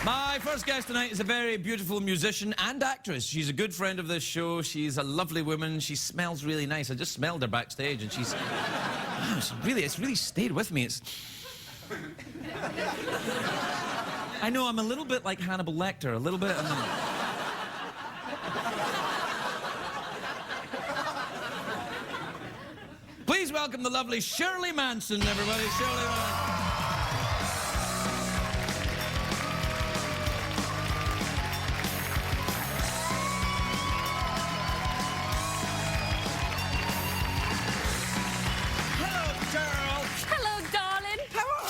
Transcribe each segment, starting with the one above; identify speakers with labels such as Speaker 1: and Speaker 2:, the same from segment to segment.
Speaker 1: My first guest tonight is a very beautiful musician and actress. She's a good friend of this show. She's a lovely woman. She smells really nice. I just smelled her backstage, and she's... Oh, it's really stayed with me. I know, I'm a little bit like Hannibal Lecter, a little bit. Please welcome the lovely Shirley Manson, everybody. Shirley Manson.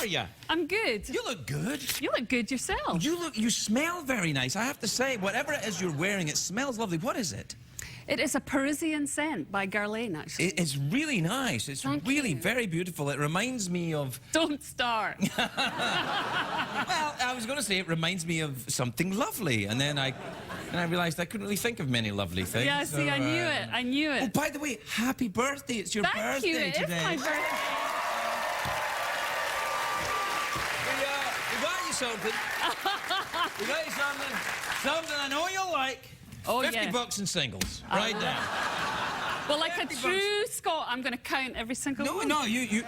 Speaker 1: You?
Speaker 2: I'm good.
Speaker 1: You look good.
Speaker 2: You look good yourself.
Speaker 1: You smell very nice. I have to say, whatever it is you're wearing, it smells lovely. What is it?
Speaker 2: It is a Parisian scent by Guerlain, actually.
Speaker 1: It's really nice. It's really very beautiful. It reminds me of...
Speaker 2: Don't start.
Speaker 1: Well, I was going to say it reminds me of something lovely, and then I realised I couldn't really think of many lovely things.
Speaker 2: Yeah, see, I knew it. I knew it.
Speaker 1: Oh, by the way, happy birthday. It's your birthday today.
Speaker 2: Thank you. It is my birthday.
Speaker 1: Something. We got you something. Something I know you'll like.
Speaker 2: Oh,
Speaker 1: 50 bucks in singles. Right there.
Speaker 2: Well, like a true Scot, I'm going to count every single one.
Speaker 1: No, you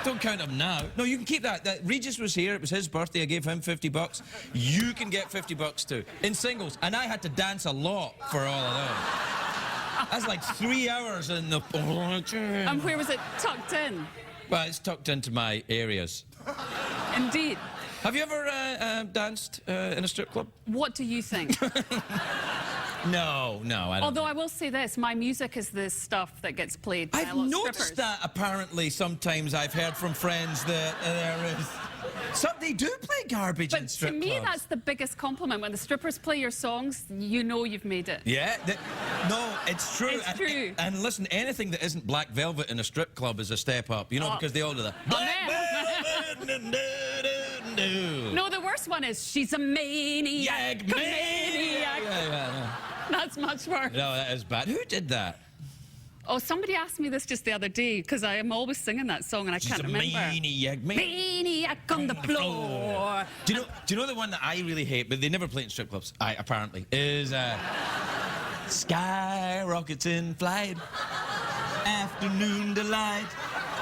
Speaker 1: don't count them now. No, you can keep that. Regis was here. It was his birthday. I gave him 50 bucks. You can get 50 bucks too. In singles. And I had to dance a lot for all of those. That's like 3 hours in the...
Speaker 2: And where was it tucked in?
Speaker 1: Well, it's tucked into my areas.
Speaker 2: Indeed.
Speaker 1: Have you ever danced in a strip club?
Speaker 2: What do you think?
Speaker 1: No, I don't.
Speaker 2: Although I will say this, my music is the stuff that gets played by a lot of strippers.
Speaker 1: I've noticed that apparently sometimes I've heard from friends that there is... they do play garbage in strip clubs.
Speaker 2: But to me, that's the biggest compliment. When the strippers play your songs, you know you've made it.
Speaker 1: Yeah, no, it's true.
Speaker 2: It's true.
Speaker 1: And listen, anything that isn't Black Velvet in a strip club is a step up, you know, because they all do that. Black Velvet!
Speaker 2: No, the worst one is, she's a maniac.
Speaker 1: Maniac! Yeah.
Speaker 2: That's much worse.
Speaker 1: No, that is bad. Who did that?
Speaker 2: Oh, somebody asked me this just the other day, because I am always singing that song and I can't remember.
Speaker 1: Maniac.
Speaker 2: Maniac on the floor.
Speaker 1: Do you know the one that I really hate, but they never play in strip clubs, apparently, is Sky Rockets in Flight, Afternoon Delight,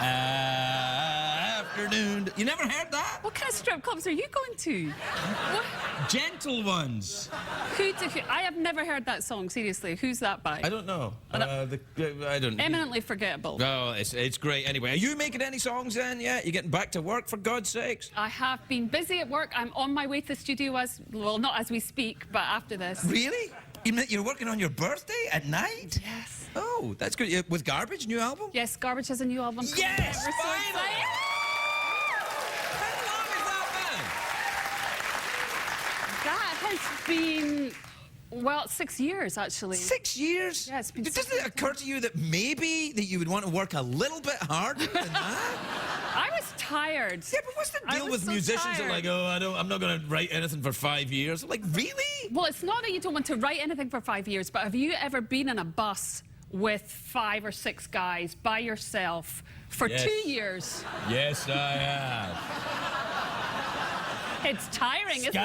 Speaker 1: Afternoon... You never heard that?
Speaker 2: What kind of strip clubs are you going to? What?
Speaker 1: Gentle Ones.
Speaker 2: I have never heard that song, seriously. Who's that by?
Speaker 1: I don't know. I don't know.
Speaker 2: Eminently forgettable.
Speaker 1: Oh, it's great. Anyway, are you making any songs then yet? You getting back to work, for God's sakes?
Speaker 2: I have been busy at work. I'm on my way to the studio well, not as we speak, but after this.
Speaker 1: Really? You're working on your birthday at night?
Speaker 2: Yes.
Speaker 1: Oh, that's good. With Garbage, new album?
Speaker 2: Yes, Garbage has a new album.
Speaker 1: Yes,
Speaker 2: finally! That has been, well, 6 years, actually.
Speaker 1: 6 years?
Speaker 2: Yeah, it's been
Speaker 1: Doesn't it occur to you that maybe you would want to work a little bit harder than that?
Speaker 2: I was tired.
Speaker 1: Yeah, but what's the deal with musicians that are like, oh, I'm not going to write anything for 5 years? I'm like, really?
Speaker 2: Well, it's not that you don't want to write anything for 5 years, but have you ever been in a bus with 5 or 6 guys by yourself for 2 years?
Speaker 1: Yes, I have.
Speaker 2: It's tiring, isn't it?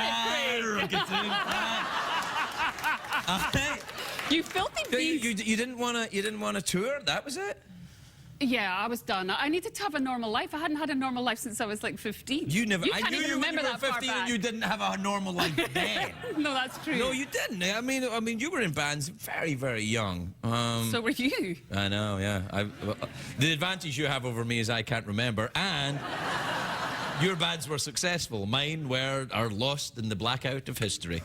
Speaker 2: You filthy beast.
Speaker 1: You didn't want to tour. That was it.
Speaker 2: Yeah, I was done. I needed to have a normal life. I hadn't had a normal life since I was like 15.
Speaker 1: You never.
Speaker 2: I knew you remember that
Speaker 1: 15 and you didn't have a normal life then.
Speaker 2: No, that's true.
Speaker 1: No, you didn't. I mean, you were in bands very, very young.
Speaker 2: So were you.
Speaker 1: I know. Yeah. The advantage you have over me is I can't remember, and your bands were successful. Mine are lost in the blackout of history.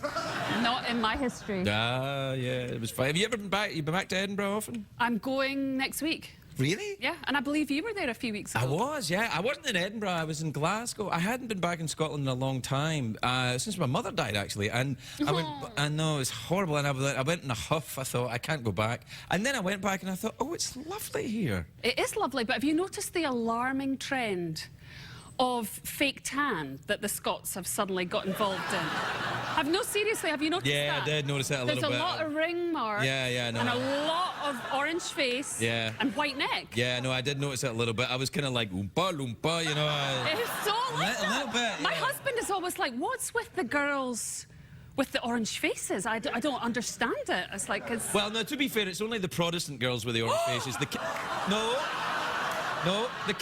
Speaker 2: Not in my history.
Speaker 1: Yeah, it was fine. Have you ever been back? You've been back to Edinburgh often?
Speaker 2: I'm going next week.
Speaker 1: Really?
Speaker 2: Yeah, and I believe you were there a few weeks ago.
Speaker 1: I was, yeah. I wasn't in Edinburgh, I was in Glasgow. I hadn't been back in Scotland in a long time, since my mother died, actually. And I know, it's horrible. And I went in a huff. I thought, I can't go back. And then I went back and I thought, oh, it's lovely here.
Speaker 2: It is lovely, but have you noticed the alarming trend of fake tan that the Scots have suddenly got involved in? No, seriously, have you noticed
Speaker 1: Yeah,
Speaker 2: that?
Speaker 1: I did notice that a
Speaker 2: There's
Speaker 1: little bit.
Speaker 2: There's a lot of ring marks.
Speaker 1: Yeah, no.
Speaker 2: And a lot of orange face.
Speaker 1: Yeah.
Speaker 2: And white neck.
Speaker 1: Yeah, no, I did notice that a little bit. I was kind of like, oompa, loompa, you know.
Speaker 2: It's so like
Speaker 1: A little bit,
Speaker 2: My
Speaker 1: yeah.
Speaker 2: husband is always like, what's with the girls with the orange faces? I don't understand it. It's like, it's...
Speaker 1: Well, no, to be fair, it's only the Protestant girls with the orange faces. No, the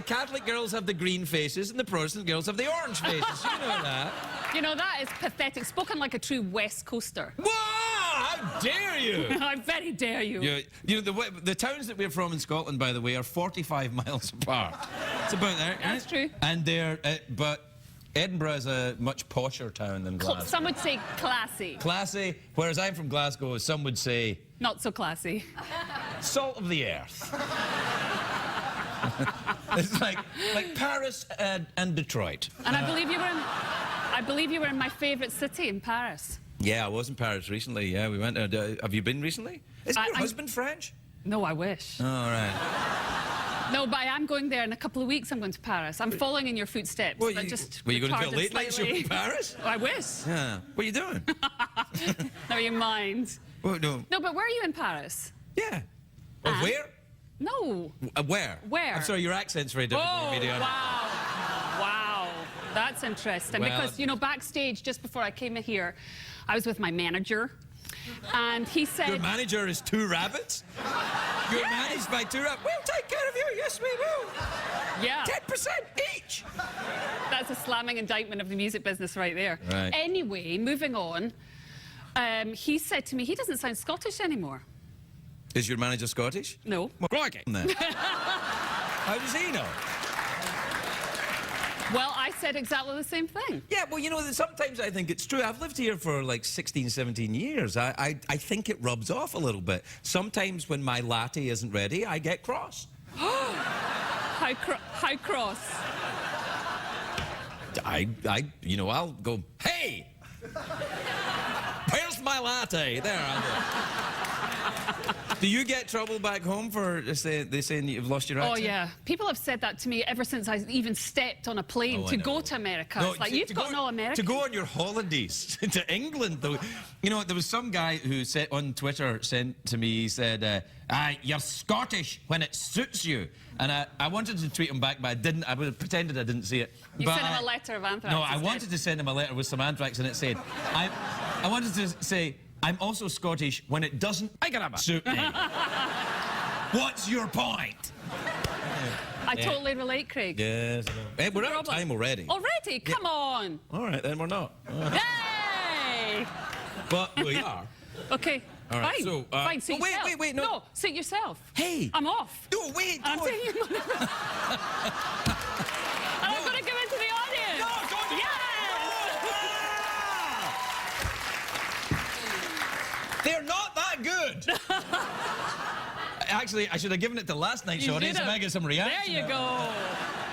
Speaker 1: Catholic girls have the green faces and the Protestant girls have the orange faces. You know that.
Speaker 2: You know, that is pathetic. Spoken like a true West Coaster.
Speaker 1: Whoa! How dare you?
Speaker 2: I very dare you.
Speaker 1: You know, the towns that we're from in Scotland, by the way, are 45 miles apart. It's about there.
Speaker 2: That's true.
Speaker 1: And but Edinburgh is a much posher town than Glasgow.
Speaker 2: Some would say classy.
Speaker 1: Classy, whereas I'm from Glasgow, some would say
Speaker 2: Not so classy.
Speaker 1: salt of the earth. It's like Paris and Detroit.
Speaker 2: And I believe you were in my favourite city in Paris.
Speaker 1: Yeah, I was in Paris recently. Yeah, we went. Have you been recently? Isn't your husband French?
Speaker 2: No, I wish.
Speaker 1: Oh, all right.
Speaker 2: No, but I am going there in a couple of weeks. I'm going to Paris. I'm following in your footsteps.
Speaker 1: Well,
Speaker 2: I
Speaker 1: were
Speaker 2: just
Speaker 1: you going to do a
Speaker 2: retarded
Speaker 1: late night show
Speaker 2: slightly.
Speaker 1: in Paris?
Speaker 2: I wish.
Speaker 1: Yeah. What are you doing?
Speaker 2: Never you mind.
Speaker 1: Well, no.
Speaker 2: No, but where are you in Paris?
Speaker 1: Yeah. Well,
Speaker 2: And?
Speaker 1: where?
Speaker 2: No.
Speaker 1: Where?
Speaker 2: Where?
Speaker 1: I'm sorry, your accent's very different
Speaker 2: Oh,
Speaker 1: from the media.
Speaker 2: wow. Wow. That's interesting.
Speaker 1: Well,
Speaker 2: because, you know, backstage, just before I came in here, I was with my manager. And he said...
Speaker 1: Your manager is two rabbits? You're managed by two rabbits? We'll take care of you. Yes, we will.
Speaker 2: Yeah.
Speaker 1: 10% each.
Speaker 2: That's a slamming indictment of the music business right there.
Speaker 1: Right.
Speaker 2: Anyway, moving on, he said to me, he doesn't sound Scottish anymore.
Speaker 1: Is your manager Scottish?
Speaker 2: No.
Speaker 1: Well, crikey, then. How does he know?
Speaker 2: Well, I said exactly the same thing.
Speaker 1: Yeah, well, you know, sometimes I think it's true. I've lived here for like 16, 17 years. I think it rubs off a little bit. Sometimes when my latte isn't ready, I get cross.
Speaker 2: How cross?
Speaker 1: You know, I'll go, hey! Where's my latte? There, I'll go. Do you get trouble back home for they saying you've lost your accent?
Speaker 2: Oh, yeah. People have said that to me ever since I even stepped on a plane to go to America.
Speaker 1: No,
Speaker 2: it's like, you've got no American.
Speaker 1: To go on your holidays to England, though. You know, there was some guy who on Twitter sent to me, he said, you're Scottish when it suits you. And I wanted to tweet him back, but I didn't. I pretended I didn't see it.
Speaker 2: You sent him a letter of anthrax.
Speaker 1: No, I wanted to send him a letter with some anthrax, and it said, I wanted to say, I'm also Scottish when it doesn't suit me. What's your point?
Speaker 2: I totally relate, Craig.
Speaker 1: Yes, I know. Hey, we're out of time already.
Speaker 2: Already? Come on.
Speaker 1: All right, then we're not.
Speaker 2: Hey!
Speaker 1: But we are.
Speaker 2: Okay.
Speaker 1: All right,
Speaker 2: Fine.
Speaker 1: so,
Speaker 2: Fine, suit yourself.
Speaker 1: wait, no.
Speaker 2: No, suit yourself.
Speaker 1: Hey.
Speaker 2: I'm off.
Speaker 1: No, wait.
Speaker 2: I'm
Speaker 1: don't.
Speaker 2: taking your money. And I'm going to give it to the audience.
Speaker 1: No, don't do They're not that good. Actually, I should have given it to last night's
Speaker 2: You
Speaker 1: audience
Speaker 2: should
Speaker 1: and
Speaker 2: have.
Speaker 1: I get some reaction.
Speaker 2: There you go.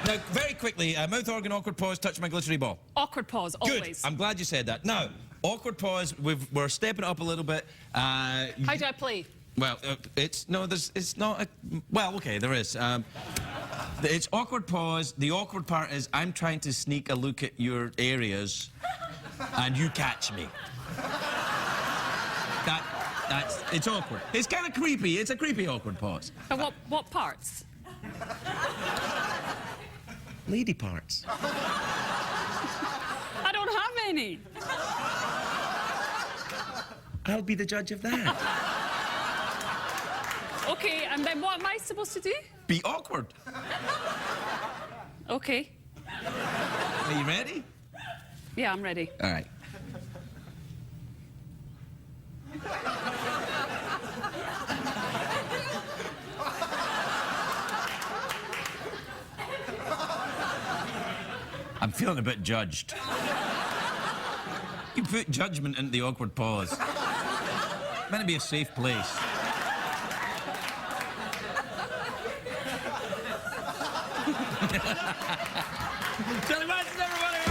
Speaker 1: Now, very quickly, mouth organ, awkward pause, touch my glittery ball.
Speaker 2: Awkward pause,
Speaker 1: Good.
Speaker 2: always.
Speaker 1: I'm glad you said that. Now, awkward pause, we're stepping it up a little bit.
Speaker 2: How do I play?
Speaker 1: Well, it's not. Well, okay, there is. It's awkward pause. The awkward part is I'm trying to sneak a look at your areas, and you catch me. It's awkward. It's kind of creepy. It's a creepy awkward pause.
Speaker 2: And what parts?
Speaker 1: Lady parts.
Speaker 2: I don't have any.
Speaker 1: I'll be the judge of that.
Speaker 2: Okay, and then what am I supposed to do?
Speaker 1: Be awkward.
Speaker 2: Okay.
Speaker 1: Are you ready?
Speaker 2: Yeah, I'm ready.
Speaker 1: All right. I'm feeling a bit judged. You put judgment into the awkward pause. It's meant to be a safe place. Shirley Manson, everybody!